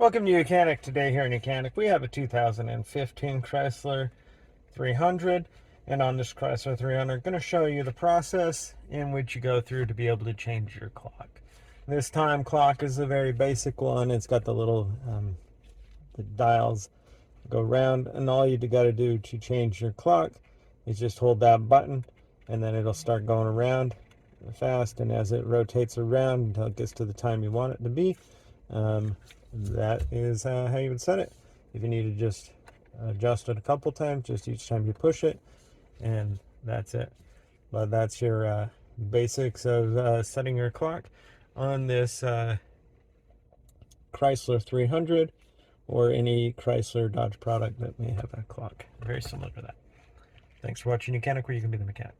Welcome to Mechanic. Today here in Mechanic we have a 2015 Chrysler 300, and on this Chrysler 300 I'm going to show you the process in which you go through to be able to change your clock. This time clock is a very basic one. It's got the little the dials go around, and all you got to do to change your clock is just hold that button and then it'll start going around fast, and as it rotates around until it gets to the time you want it to be, that is how you would set it. If you need to just adjust it a couple times, just each time you push it, and that's it. But that's your basics of setting your clock on this Chrysler 300 or any Chrysler Dodge product that may have a clock very similar to that. Thanks for watching Mechanic, where you can be the mechanic.